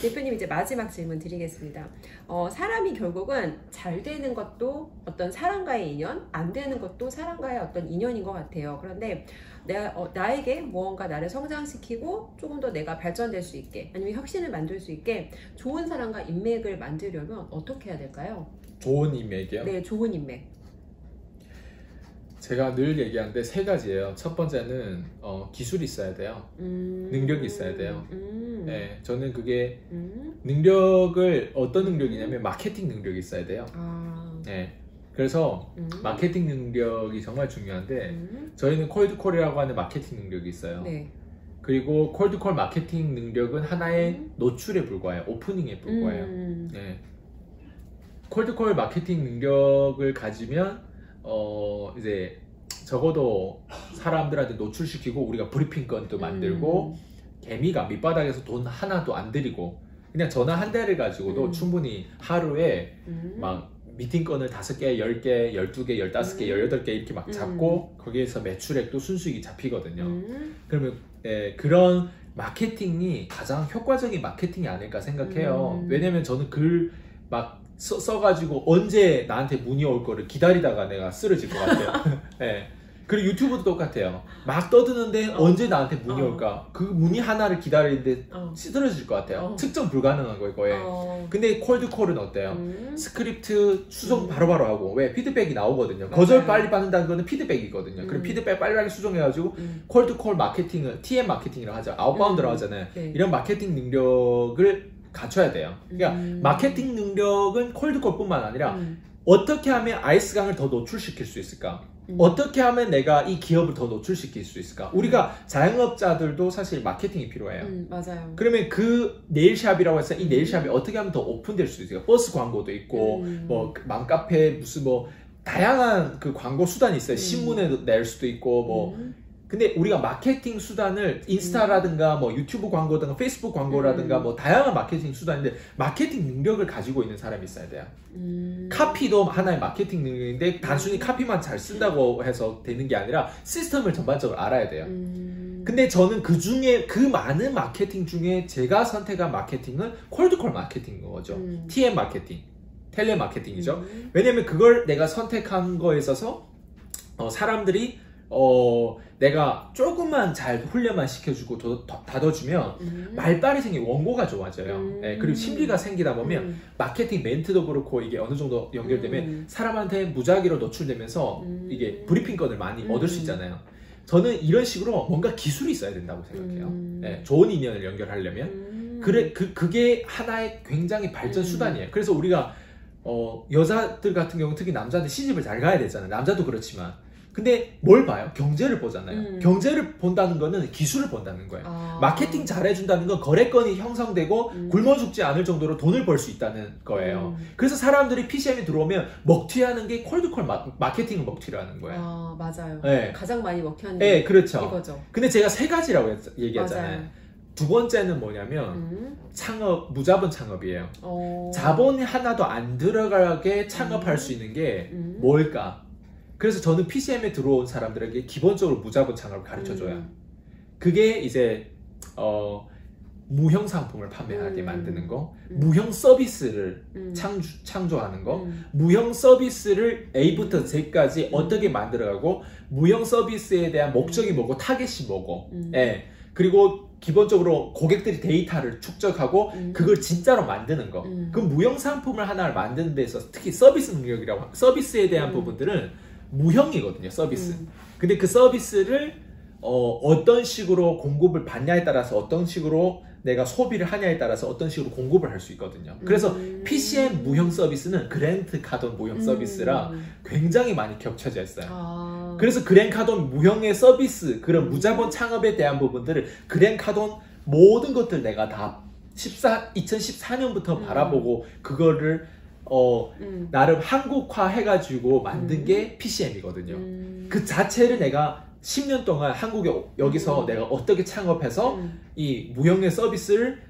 대표님 이제 마지막 질문 드리겠습니다. 사람이 결국은 잘 되는 것도 어떤 사람과의 인연, 안 되는 것도 사람과의 어떤 인연인 것 같아요. 그런데 나에게 무언가 나를 성장시키고 조금 더 내가 발전될 수 있게 아니면 혁신을 만들 수 있게 좋은 사람과 인맥을 만들려면 어떻게 해야 될까요? 좋은 인맥이요? 네, 좋은 인맥. 제가 늘 얘기하는데 세 가지예요. 첫 번째는 기술이 있어야 돼요. 능력이 있어야 돼요. 네, 저는 그게 능력을 어떤 능력이냐면 마케팅 능력이 있어야 돼요. 네, 그래서 마케팅 능력이 정말 중요한데 저희는 콜드콜이라고 하는 마케팅 능력이 있어요. 네. 그리고 콜드콜 마케팅 능력은 하나의 노출에 불과해요. 오프닝에 불과해요. 네. 콜드콜 마케팅 능력을 가지면 이제 적어도 사람들한테 노출시키고 우리가 브리핑건도 만들고 개미가 밑바닥에서 돈 하나도 안 들이고 그냥 전화 한 대를 가지고도 충분히 하루에 막 미팅건을 5개, 10개, 12개, 15개, 18개 이렇게 막 잡고 거기에서 매출액도 순수익이 잡히거든요. 그러면 그런 마케팅이 가장 효과적인 마케팅이 아닐까 생각해요. 왜냐면 저는 글 막 써가지고 언제 나한테 문의 올 거를 기다리다가 내가 쓰러질 것 같아요. 네. 그리고 유튜브도 똑같아요. 막 떠드는데 언제 나한테 문의 올까? 그 문의 하나를 기다리는데 쓰러질 것 같아요. 측정 불가능한 거예요, 거의. 근데 콜드콜은 어때요? 스크립트 수정 바로바로 하고 왜? 피드백이 나오거든요. 거절 빨리 받는다는 거는 피드백이거든요. 그리고 피드백 빨리 수정해가지고 콜드콜 마케팅은 TM 마케팅이라고 하죠. 아웃바운드라고 하잖아요. 네. 이런 마케팅 능력을 갖춰야 돼요. 그러니까 마케팅 능력은 콜드콜뿐만 아니라 어떻게 하면 아이스강을 더 노출시킬 수 있을까? 어떻게 하면 내가 이 기업을 더 노출시킬 수 있을까? 우리가 자영업자들도 사실 마케팅이 필요해요. 맞아요. 그러면 그 네일샵이라고 해서 이 네일샵이 어떻게 하면 더 오픈될 수 있을까? 버스 광고도 있고 뭐 맘카페 무슨 뭐 다양한 그 광고 수단이 있어요. 신문에 낼 수도 있고 뭐 근데 우리가 마케팅 수단을 인스타라든가 뭐 유튜브 광고든가 페이스북 광고라든가 뭐 다양한 마케팅 수단인데 마케팅 능력을 가지고 있는 사람이 있어야 돼요. 카피도 하나의 마케팅 능력인데 단순히 카피만 잘 쓴다고 해서 되는 게 아니라 시스템을 전반적으로 알아야 돼요. 근데 저는 그 중에 그 많은 마케팅 중에 제가 선택한 마케팅은 콜드콜 마케팅인 거죠. TM 마케팅, 텔레 마케팅이죠. 왜냐면 그걸 내가 선택한 거에 있어서 사람들이 내가 조금만 잘 훈련만 시켜주고 다뤄주면 말빨이 생긴 원고가 좋아져요. 네, 그리고 심리가 생기다 보면 마케팅 멘트도 그렇고 이게 어느 정도 연결되면 사람한테 무작위로 노출되면서 이게 브리핑건을 많이 얻을 수 있잖아요. 저는 이런 식으로 뭔가 기술이 있어야 된다고 생각해요. 네, 좋은 인연을 연결하려면 그게 하나의 굉장히 발전 수단이에요. 그래서 우리가 여자들 같은 경우 특히 남자한테 시집을 잘 가야 되잖아요. 남자도 그렇지만 근데 뭘 봐요? 경제를 보잖아요. 경제를 본다는 거는 기술을 본다는 거예요. 마케팅 잘해준다는 건 거래건이 형성되고 굶어 죽지 않을 정도로 돈을 벌 수 있다는 거예요. 그래서 사람들이 PCM에 들어오면 먹튀하는 게 콜드콜 마케팅을 먹튀라는 거예요. 맞아요. 네. 가장 많이 먹튀하는 게 그렇죠. 이거죠. 근데 제가 세 가지라고 얘기하잖아요. 맞아요. 두 번째는 뭐냐면 창업, 무자본 창업이에요. 자본이 하나도 안 들어가게 창업할 수 있는 게 뭘까? 그래서 저는 PCM에 들어온 사람들에게 기본적으로 무자본 창업을 가르쳐줘요. 그게 이제 무형 상품을 판매하게 만드는 거, 무형 서비스를 창조하는 거, 무형 서비스를 A부터 Z까지 어떻게 만들어가고 무형 서비스에 대한 목적이 뭐고 타겟이 뭐고 그리고 기본적으로 고객들이 데이터를 축적하고 그걸 진짜로 만드는 거. 그 무형 상품을 하나를 만드는 데서 특히 서비스 능력이라고 서비스에 대한 부분들은 무형이거든요. 서비스. 근데 그 서비스를 어떤 식으로 공급을 받냐에 따라서 어떤 식으로 내가 소비를 하냐에 따라서 어떤 식으로 공급을 할 수 있거든요. 그래서 PCM 무형 서비스는 그랜트 카돈 무형 서비스랑 굉장히 많이 겹쳐져 있어요. 그래서 그랜 카돈 무형의 서비스, 그런 무자본 창업에 대한 부분들을 그랜 카돈 모든 것들 내가 다 2014년부터 바라보고 그거를 나름 한국화 해가지고 만든 게 PCM이거든요. 그 자체를 내가 10년 동안 한국에 여기서 내가 어떻게 창업해서 이 무형의 서비스를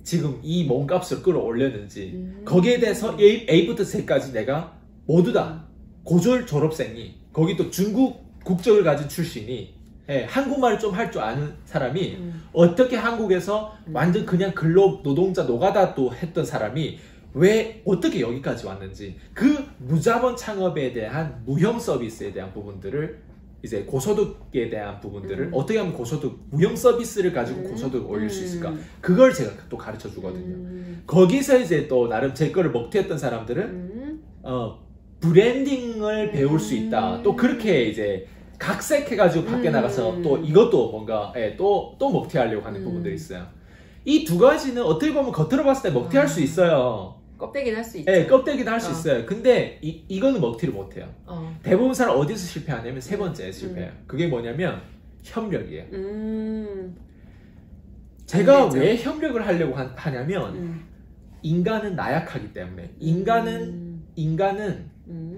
지금 이 몸값을 끌어올렸는지 거기에 대해서 A부터 Z까지 내가 모두 다 고졸 졸업생이 거기 또 중국 국적을 가진 출신이 예, 한국말을 좀 할 줄 아는 사람이 어떻게 한국에서 완전 그냥 근로 노동자 노가다 또 했던 사람이 왜 어떻게 여기까지 왔는지 그 무자본 창업에 대한 무형 서비스에 대한 부분들을 이제 고소득에 대한 부분들을 어떻게 하면 고소득 무형 서비스를 가지고 고소득을 올릴 수 있을까 그걸 제가 또 가르쳐 주거든요. 거기서 이제 또 나름 제 거를 먹튀했던 사람들은 브랜딩을 배울 수 있다. 또 그렇게 이제 각색해가지고 밖에 나가서 또 이것도 뭔가 또 먹튀하려고 하는 부분들이 있어요. 이 두 가지는 어떻게 보면 겉으로 봤을 때 먹튀할 수 있어요. 껍데기는 할 수 있죠. 네, 껍데기는 할 수 있어요. 근데 이거는 먹튀를 못해요. 대부분 사람 어디서 실패하냐면 세 번째에 실패해요. 그게 뭐냐면 협력이에요. 제가 왜 협력을 하려고 하냐면 인간은 나약하기 때문에 인간은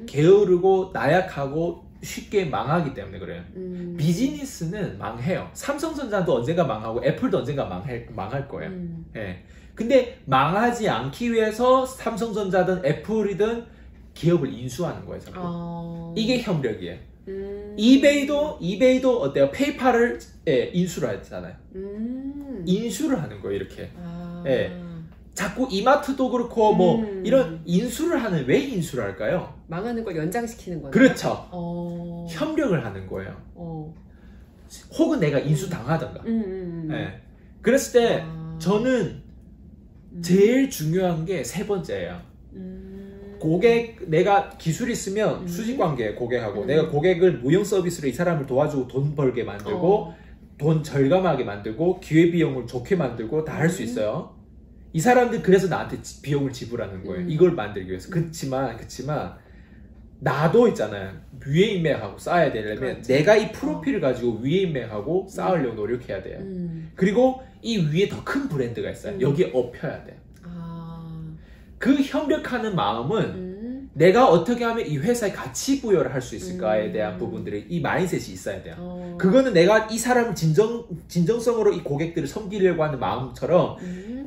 게으르고 나약하고 쉽게 망하기 때문에 그래요. 비즈니스는 망해요. 삼성전자도 언젠가 망하고 애플도 언젠가 망할 거예요. 예. 근데 망하지 않기 위해서 삼성전자든 애플이든 기업을 인수하는 거예요. 자꾸. 이게 협력이에요. 이베이도 어때요? 페이팔을 인수를 했잖아요. 인수를 하는 거예요. 이렇게. 예. 자꾸 이마트도 그렇고 뭐 이런 인수를 하는 왜 인수를 할까요? 망하는 걸 연장시키는 거죠. 그렇죠. 협력을 하는 거예요. 혹은 내가 인수 당하던가. 네. 그랬을 때 저는 제일 중요한 게 세 번째예요. 내가 기술이 있으면 수직관계 고객하고 내가 고객을 무형 서비스로 이 사람을 도와주고 돈 벌게 만들고 돈 절감하게 만들고 기회비용을 좋게 만들고 다 할 수 있어요. 이 사람들 그래서 나한테 비용을 지불하는 거예요. 이걸 만들기 위해서. 그치만 나도 있잖아요. 위에 인맥하고 쌓아야 되려면 그렇지. 내가 이 프로필을 가지고 위에 인맥하고 쌓으려고 노력해야 돼요. 그리고 이 위에 더 큰 브랜드가 있어요. 여기에 업혀야 돼요. 그 협력하는 마음은 내가 어떻게 하면 이 회사에 가치 부여를 할 수 있을까에 대한 부분들이 이 마인드셋이 있어야 돼요. 그거는 내가 이 사람을 진정성으로 이 고객들을 섬기려고 하는 마음처럼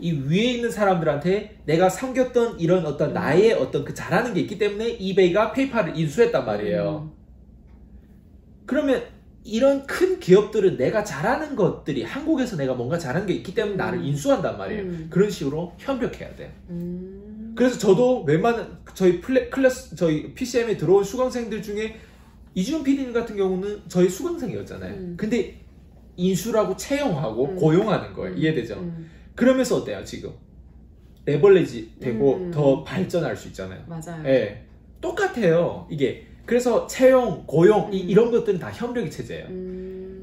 이 위에 있는 사람들한테 내가 섬겼던 이런 어떤 나의 어떤 그 잘하는 게 있기 때문에 이베이가 페이팔을 인수했단 말이에요. 그러면 이런 큰 기업들은 내가 잘하는 것들이 한국에서 내가 뭔가 잘하는 게 있기 때문에 나를 인수한단 말이에요. 그런 식으로 협력해야 돼요. 그래서 저도 웬만한 저희 저희 PCM에 들어온 수강생들 중에 이주은 PD님 같은 경우는 저희 수강생이었잖아요. 근데 인수라고 채용하고 고용하는 거예요. 이해되죠? 그러면서 어때요 지금? 레버리지 되고 더 발전할 수 있잖아요. 맞아요. 예, 똑같아요 이게. 그래서 채용, 고용 이런 것들은 다 협력의 체제예요.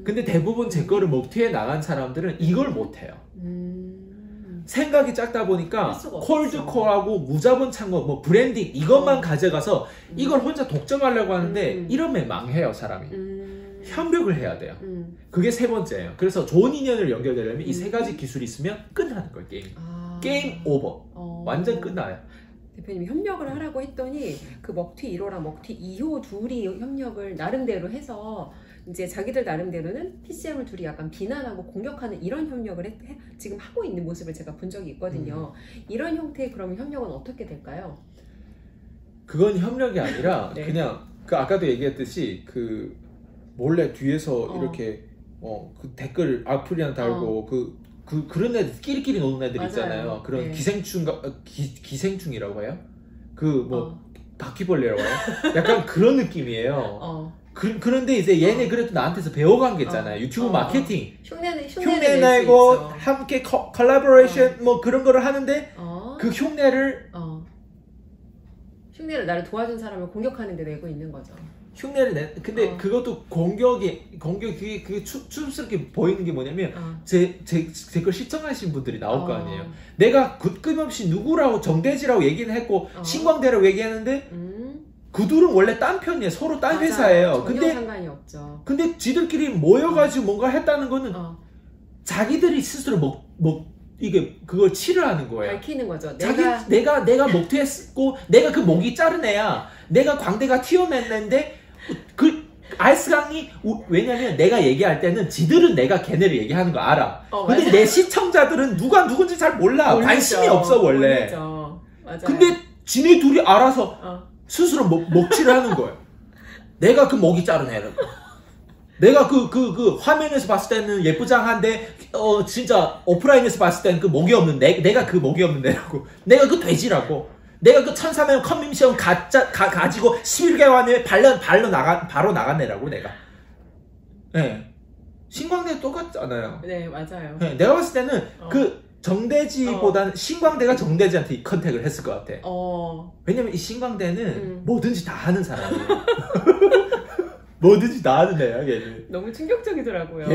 근데 대부분 제 거를 먹튀해 나간 사람들은 이걸 못해요. 생각이 작다 보니까 콜드콜하고 무자본 창업, 뭐 브랜딩 이것만 가져가서 이걸 혼자 독점하려고 하는데 이러면 망해요 사람이. 협력을 해야 돼요. 그게 세 번째예요. 그래서 좋은 인연을 연결되려면 이 세 가지 기술이 있으면 끝나는 거예요. 게임 오버. 완전 끝나요. 대표님이 협력을 하라고 했더니 그 먹튀 1호랑 먹튀 2호 둘이 협력을 나름대로 해서 이제 자기들 나름대로는 PCM을 둘이 약간 비난하고 공격하는 이런 협력을 지금 하고 있는 모습을 제가 본 적이 있거든요. 이런 형태의 그럼 협력은 어떻게 될까요? 그건 협력이 아니라 네. 그냥 그 아까도 얘기했듯이 그 몰래 뒤에서 이렇게 그 댓글 악플이나 달고 그런 애들 끼리끼리 노는 애들 맞아요. 있잖아요. 그런 네. 기생충이라고 해요? 그 뭐 바퀴벌레라고 해요? 약간 그런 느낌이에요. 그런데 이제 얘네 그래도 나한테서 배워간 게 있잖아요. 유튜브 마케팅. 흉내 내고 함께 컬래버레이션 뭐 그런 거를 하는데 그 흉내를 나를 도와준 사람을 공격하는 데 내고 있는 거죠. 흉내를 근데 그것도 공격이 그게 춤스럽게 보이는 게 뭐냐면 제 걸 시청하신 분들이 나올 거 아니에요. 내가 끊임없이 누구라고 정대지라고 얘기는 했고 신광대라고 얘기했는데 그 둘은 원래 딴 편이에요. 서로 딴 회사예요. 전혀 상관이 없죠. 근데 지들끼리 모여가지고 뭔가 했다는 거는 자기들이 스스로 이게 그걸 치를 하는 거예요. 밝히는 거죠. 내가 먹튀했고 내가 그 목이 자른 애야. 내가 광대가 튀어냈는데 그 아이스강이 왜냐면 내가 얘기할 때는 지들은 내가 걔네를 얘기하는 거 알아. 근데 내 시청자들은 누가 누군지 잘 몰라. 모르죠. 관심이 없어 원래. 맞아요. 근데 지네 둘이 알아서 스스로 먹칠을 하는 거예요. 내가 그 목이 자른 애라고. 내가 그 화면에서 봤을 때는 예쁘장한데 진짜 오프라인에서 봤을 때는 그 목이 없는 내가 그 목이 없는 애라고. 내가 그 돼지라고. 내가 그 1,300원 컨민션 가지고 11개월 안에 바로 나간 애라고 내가. 네. 신광대 똑같잖아요. 네, 맞아요. 네, 내가 봤을 때는 그 정대지보다는 신광대가 정대지한테 컨택을 했을 것 같아. 왜냐면 이 신광대는 뭐든지 다 하는 사람이에요. 뭐든지 다 하는 애야, 걔는. 너무 충격적이더라고요.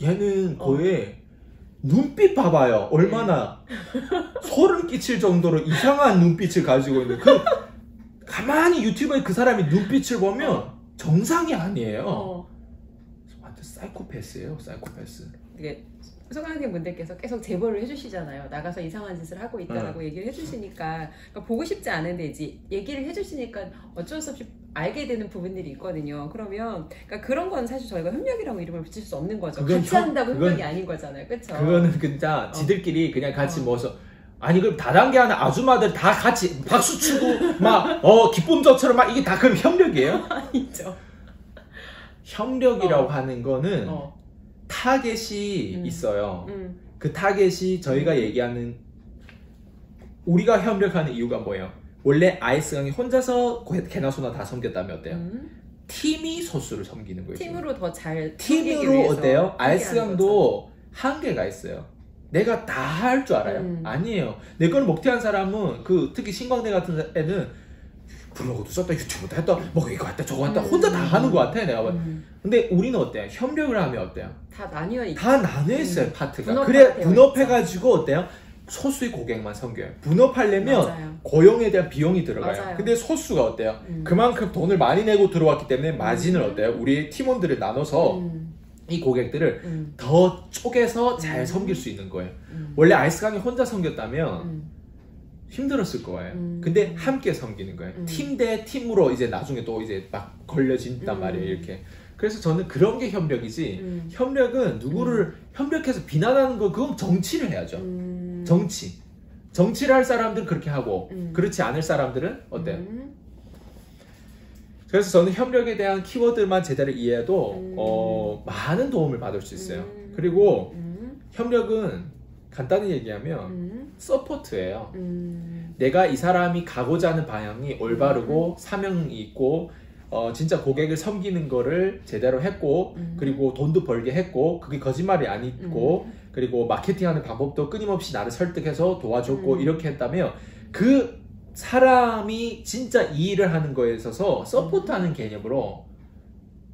얘는 거의 눈빛 봐봐요. 얼마나 소름 끼칠 정도로 이상한 눈빛을 가지고 있는. 가만히 유튜브에 그 사람이 눈빛을 보면 정상이 아니에요. 완전 사이코패스예요, 사이코패스. 이게 소강생 분들께서 계속 제보를 해주시잖아요. 나가서 이상한 짓을 하고 있다라고 얘기를 해주시니까, 그러니까 보고 싶지 않은데 이제 얘기를 해주시니까 어쩔 수 없이 알게 되는 부분들이 있거든요. 그러면 그러니까 그런 건 사실 저희가 협력이라고 이름을 붙일 수 없는 거죠. 같이 한다고 협력이 아닌 거잖아요, 그렇죠? 그거는 진짜 지들끼리 그냥 같이 모여서. 아니 그럼 다단계하는 아줌마들 다 같이 박수 치고 막 기쁨조처럼 막 이게 다 그럼 협력이에요? 아니죠. 협력이라고 하는 거는 타겟이 있어요. 그 타겟이 저희가 얘기하는, 우리가 협력하는 이유가 뭐예요? 원래 아이스강이 혼자서 개나 소나 다 섬겼다면 어때요? 팀이 소수를 섬기는 거예요. 팀으로 더 잘 팀으로 어때요? 아이스강도 한계가 있어요. 내가 다 할 줄 알아요? 아니에요. 내 걸 목태한 사람은 특히 신광대 같은 애는 블로그도 썼다, 유튜브도 했다, 뭐 이거 했다, 저거 했다, 혼자 다 하는 것 같아, 내가 봐. 근데 우리는 어때요? 협력을 하면 어때요? 다 나뉘어 있어요, 파트가. 그래, 분업해가지고 어때요? 소수의 고객만 섬겨요. 분업하려면 맞아요. 고용에 대한 비용이 들어가요. 맞아요. 근데 소수가 어때요? 그만큼 돈을 많이 내고 들어왔기 때문에 마진을 어때요? 우리 팀원들을 나눠서 이 고객들을 더 쪼개서 잘 섬길 수 있는 거예요. 원래 아이스강이 혼자 섬겼다면 힘들었을 거예요. 근데 함께 섬기는 거예요. 팀 대 팀으로 이제 나중에 또 이제 막 걸려진단 말이에요, 이렇게. 그래서 저는 그런 게 협력이지. 협력은 누구를 협력해서 비난하는 거, 그건 정치를 해야죠. 정치를 할 사람들은 그렇게 하고, 그렇지 않을 사람들은 어때요? 그래서 저는 협력에 대한 키워드만 제대로 이해해도 많은 도움을 받을 수 있어요. 그리고 협력은 간단히 얘기하면 서포트예요. 내가 이 사람이 가고자 하는 방향이 올바르고 사명이 있고 진짜 고객을 섬기는 거를 제대로 했고 그리고 돈도 벌게 했고 그게 거짓말이 아니고 그리고 마케팅하는 방법도 끊임없이 나를 설득해서 도와줬고 이렇게 했다면 그 사람이 진짜 이 일을 하는 거에 있어서 서포트하는 개념으로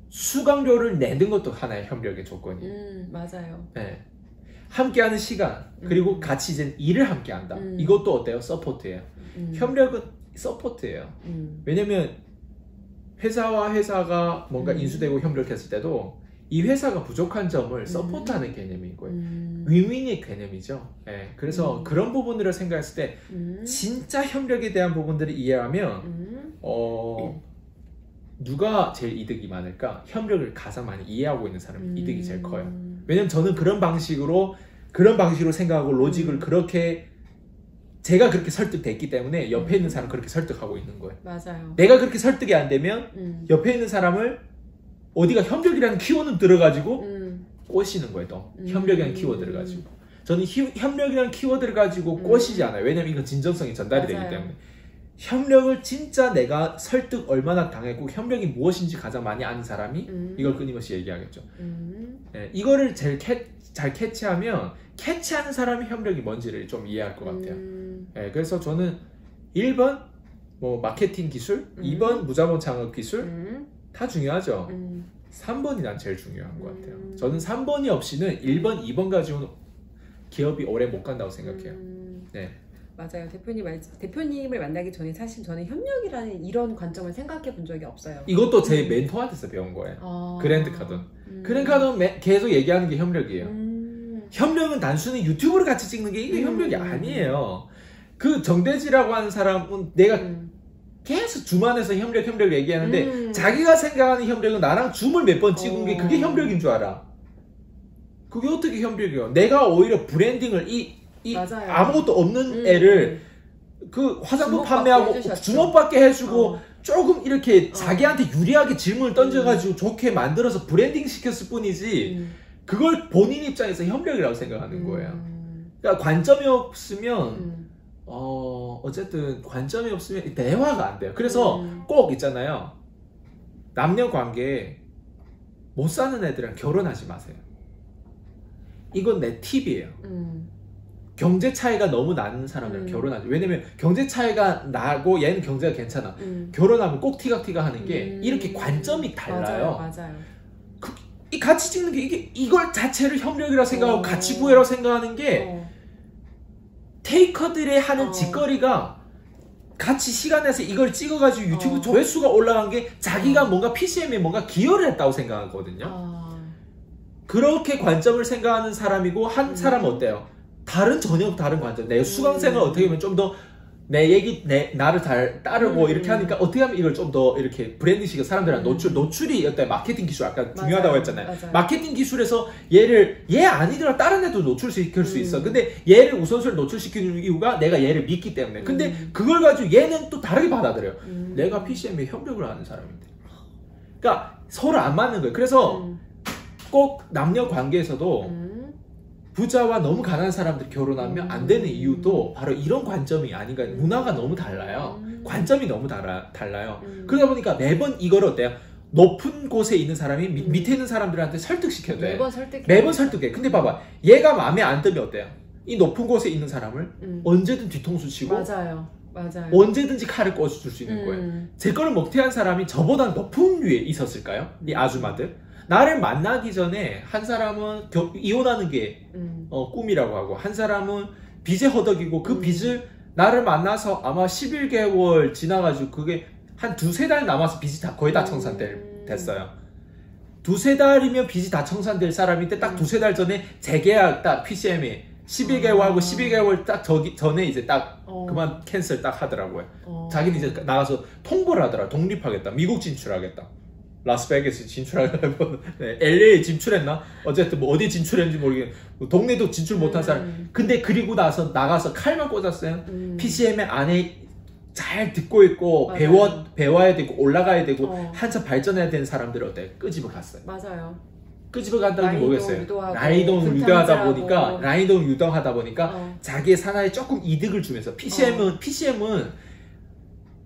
수강료를 내는 것도 하나의 협력의 조건이에요. 맞아요. 네. 함께하는 시간 그리고 같이 이제 일을 함께한다. 이것도 어때요? 서포트예요. 협력은 서포트예요. 왜냐면 회사와 회사가 뭔가 인수되고 협력했을 때도 이 회사가 부족한 점을 서포트하는 개념인 거예요. 윈윈의 개념이죠. 네. 그래서 그런 부분들을 생각했을 때 진짜 협력에 대한 부분들을 이해하면 누가 제일 이득이 많을까? 협력을 가장 많이 이해하고 있는 사람이 이득이 제일 커요. 왜냐면 저는 그런 방식으로 생각하고 로직을 그렇게 제가 그렇게 설득됐기 때문에 옆에 있는 사람 그렇게 설득하고 있는 거예요. 맞아요. 내가 그렇게 설득이 안 되면 옆에 있는 사람을 어디가 협력이라는 키워드 들어가지고 꼬시는 거예요. 또 협력이라는 키워드를 가지고 저는 협력이라는 키워드를 가지고 꼬시지 않아요. 왜냐면 이건 진정성이 전달이 되기 때문에. 협력을 진짜 내가 설득 얼마나 당했고 협력이 무엇인지 가장 많이 아는 사람이 이걸 끊임없이 얘기하겠죠. 네, 이거를 제일 잘 캐치하면 캐치하는 사람이 협력이 뭔지를 좀 이해할 것 같아요. 네, 그래서 저는 1번 뭐 마케팅 기술, 2번 무자본 창업 기술 다 중요하죠. 3번이 난 제일 중요한 것 같아요. 저는 3번이 없이는 1번, 2번 가지고는 기업이 오래 못 간다고 생각해요. 네. 맞아요. 대표님을 만나기 전에 사실 저는 협력이라는 이런 관점을 생각해 본 적이 없어요. 이것도 제 멘토한테서 배운 거예요. 그랜드 카돈. 그랜드 카돈 계속 얘기하는 게 협력이에요. 협력은 단순히 유튜브를 같이 찍는 게 이게 협력이 아니에요. 그 정대지라고 하는 사람은 내가 계속 줌안에서 협력 얘기하는데 자기가 생각하는 협력은 나랑 줌을 몇 번 찍은 게 그게 협력인 줄 알아. 그게 어떻게 협력이에요? 내가 오히려 브랜딩을 아무것도 없는 애를 그 화장품 판매하고 주먹받게 해주고 조금 이렇게 자기한테 유리하게 질문을 던져가지고 좋게 만들어서 브랜딩 시켰을 뿐이지 그걸 본인 입장에서 협력이라고 생각하는 거예요. 그러니까 관점이 없으면 어쨌든 관점이 없으면 대화가 안 돼요. 그래서 꼭 있잖아요. 남녀 관계에 못 사는 애들이랑 결혼하지 마세요. 이건 내 팁이에요. 경제 차이가 너무 나는 사람들은 결혼하죠. 왜냐면 경제 차이가 나고 얘는 경제가 괜찮아. 결혼하면 꼭 티각티각 하는 게 이렇게 관점이 달라요. 맞아요. 이 같이 찍는 게 이걸 자체를 협력이라고 생각하고 가치 부여라고 생각하는 게 테이커들의 하는 짓거리가 같이 시간 내서 이걸 찍어가지고 유튜브 조회수가 올라간 게 자기가 뭔가 PCM에 뭔가 기여를 했다고 생각하거든요. 그렇게 관점을 생각하는 사람이고 한 사람은 어때요? 전혀 다른 관점. 내 수강생을 어떻게 하면 좀 더 나를 잘 따르고 이렇게 하니까 어떻게 하면 이걸 좀 더 이렇게 브랜딩식의 사람들한테 노출이 어때? 마케팅 기술 아까 중요하다고 했잖아요. 맞아요. 마케팅 기술에서 얘 아니더라도 다른 애도 노출시킬 수 있어. 근데 얘를 우선순위를 노출시키는 이유가 내가 얘를 믿기 때문에. 근데 그걸 가지고 얘는 또 다르게 받아들여요. 내가 PCM에 협력을 하는 사람인데. 그러니까 서로 안 맞는 거예요. 그래서 꼭 남녀 관계에서도 부자와 너무 가난한 사람들이 결혼하면 안 되는 이유도 바로 이런 관점이 아닌가. 문화가 너무 달라요. 관점이 너무 달라요. 그러다 보니까 매번 이걸 어때요? 높은 곳에 있는 사람이 밑에 있는 사람들한테 설득시켜야 돼. 매번 설득해. 근데 봐봐. 얘가 마음에 안 들면 어때요? 이 높은 곳에 있는 사람을 언제든 뒤통수 치고 맞아요. 언제든지 칼을 꽂아줄 수 있는 거예요. 제 거를 먹튀한 사람이 저보다 높은 위에 있었을까요? 이 아줌마들. 나를 만나기 전에 한 사람은 이혼하는 게 꿈이라고 하고 한 사람은 빚에 허덕이고 그 빚을 나를 만나서 아마 11개월 지나가지고 그게 한 두세 달 남아서 빚이 거의 다 청산됐어요. 두세 달이면 빚이 다 청산될 사람인데 딱 두세 달 전에 재계약 딱 PCM에 11개월 하고 12개월 딱 전에 이제 딱 그만 캔슬 딱 하더라고요. 자기는 이제 나가서 통보를 하더라. 독립하겠다. 미국 진출하겠다. 라스베이거스 진출하려고 LA 진출했나? 어쨌든 뭐 어디 진출했는지 모르겠는데 동네도 진출 못한 사람. 근데 그리고 나가서 칼만 꽂았어요. PCM의 안에 잘 듣고 있고 배워야 되고 올라가야 되고 한참 발전해야 되는 사람들 어때? 끄집어 갔어요. 맞아요. 끄집어 간다는 게 뭐겠어요? 라이동을 유도하다 보니까 자기의 산하에 조금 이득을 주면서 PCM은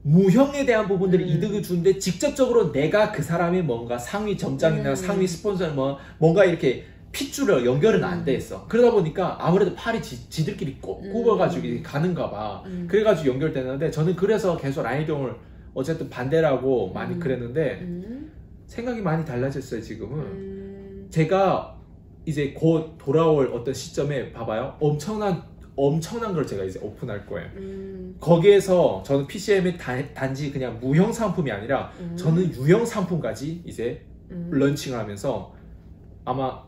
무형에 대한 부분들이 이득을 주는데 직접적으로 내가 그 사람의 뭔가 상위 점장이나 상위 스폰서나 뭔가 이렇게 핏줄을 연결은 안 돼 있어. 그러다 보니까 아무래도 팔이 지들끼리 꼽아가지고 가는가 봐. 그래가지고 연결되는데 저는 그래서 계속 라이동을 어쨌든 반대라고 많이 그랬는데 생각이 많이 달라졌어요. 지금은 제가 이제 곧 돌아올 어떤 시점에 봐봐요. 엄청난 걸 제가 이제 오픈할 거예요. 거기에서 저는 PCM이 단지 그냥 무형 상품이 아니라 저는 유형 상품까지 이제 런칭을 하면서 아마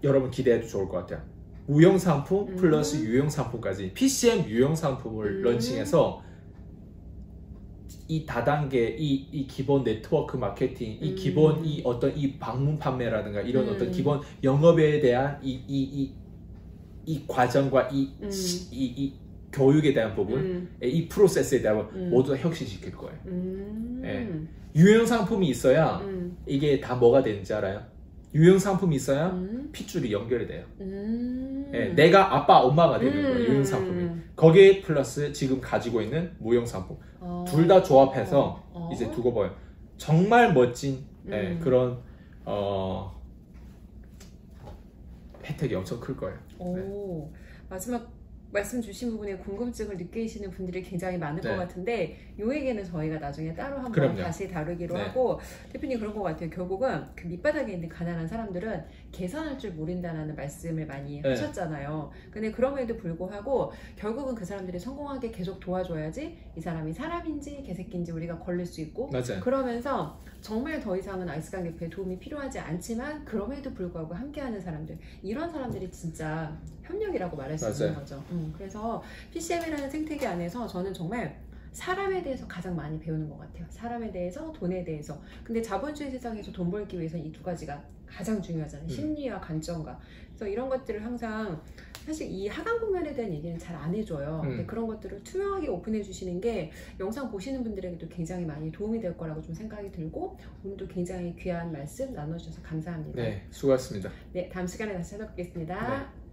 여러분 기대해도 좋을 것 같아요. 무형 상품 플러스 유형 상품까지 PCM 유형 상품을 런칭해서 이 다단계, 이 기본 네트워크 마케팅, 이 기본 이 어떤 이 방문 판매라든가 이런 어떤 기본 영업에 대한 이 과정과 이 교육에 대한 부분, 이 프로세스에 대한 부분 모두 다 혁신시킬 거예요. 예. 유형 상품이 있어야 이게 다 뭐가 되는지 알아요? 유형 상품이 있어야 핏줄이 연결이 돼요. 예. 내가 아빠, 엄마가 되는 거예요. 유형 상품이. 거기에 플러스 지금 가지고 있는 무형 상품. 둘 다 조합해서 이제 두고 봐요. 정말 멋진 그런 혜택이 엄청 클 거예요. 오, 마지막 말씀 주신 부분에 궁금증을 느끼시는 분들이 굉장히 많을 것 같은데 이 얘기는 저희가 나중에 따로 한번 다시 다루기로 하고 대표님 그런 것 같아요. 결국은 그 밑바닥에 있는 가난한 사람들은 계산할 줄 모른다는 말씀을 많이 하셨잖아요. 근데 그럼에도 불구하고 결국은 그 사람들이 성공하게 계속 도와줘야지 이 사람이 사람인지 개새끼인지 우리가 걸릴 수 있고 그러면서 정말 더 이상은 아이스강 대표의 도움이 필요하지 않지만 그럼에도 불구하고 함께하는 사람들 이런 사람들이 진짜 협력이라고 말할 수 있는 거죠. 그래서 PCM이라는 생태계 안에서 저는 정말 사람에 대해서 가장 많이 배우는 것 같아요. 사람에 대해서, 돈에 대해서. 근데 자본주의 세상에서 돈 벌기 위해서는 이 두 가지가 가장 중요하잖아요. 심리와 관점과. 그래서 이런 것들을 항상 사실 이 하강 국면에 대한 얘기는 잘 안 해줘요. 근데 그런 것들을 투명하게 오픈해 주시는 게 영상 보시는 분들에게도 굉장히 많이 도움이 될 거라고 좀 생각이 들고, 오늘도 굉장히 귀한 말씀 나눠주셔서 감사합니다. 네, 수고하셨습니다. 네, 다음 시간에 다시 찾아뵙겠습니다. 네.